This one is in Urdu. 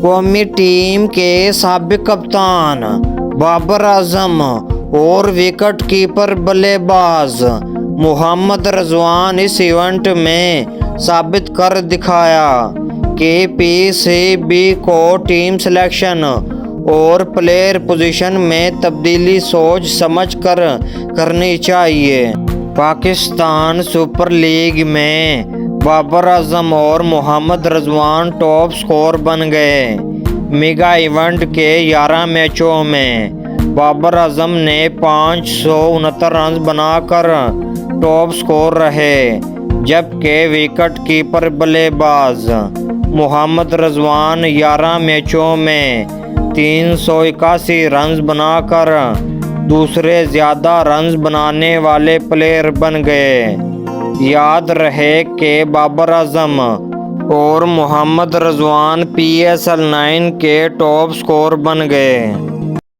قومی ٹیم کے سابق کپتان بابر اعظم اور وکٹ کیپر بلے باز محمد رضوان اس ایونٹ میں ثابت کر دکھایا کہ پی سی بی کو ٹیم سلیکشن اور پلیئر پوزیشن میں تبدیلی سوچ سمجھ کر کرنی چاہیے۔ پاکستان سپر لیگ میں بابر اعظم اور محمد رضوان ٹاپ سکور بن گئے۔ میگا ایونٹ کے 11 میچوں میں بابر اعظم نے 569 رنز بنا کر ٹاپ سکور رہے، جبکہ وکٹ کیپر بلے باز محمد رضوان 11 میچوں میں 381 رنز بنا کر دوسرے زیادہ رنز بنانے والے پلیئر بن گئے۔ یاد رہے کہ بابر اعظم اور محمد رضوان پی ایس ایل 9 کے ٹاپ سکور بن گئے۔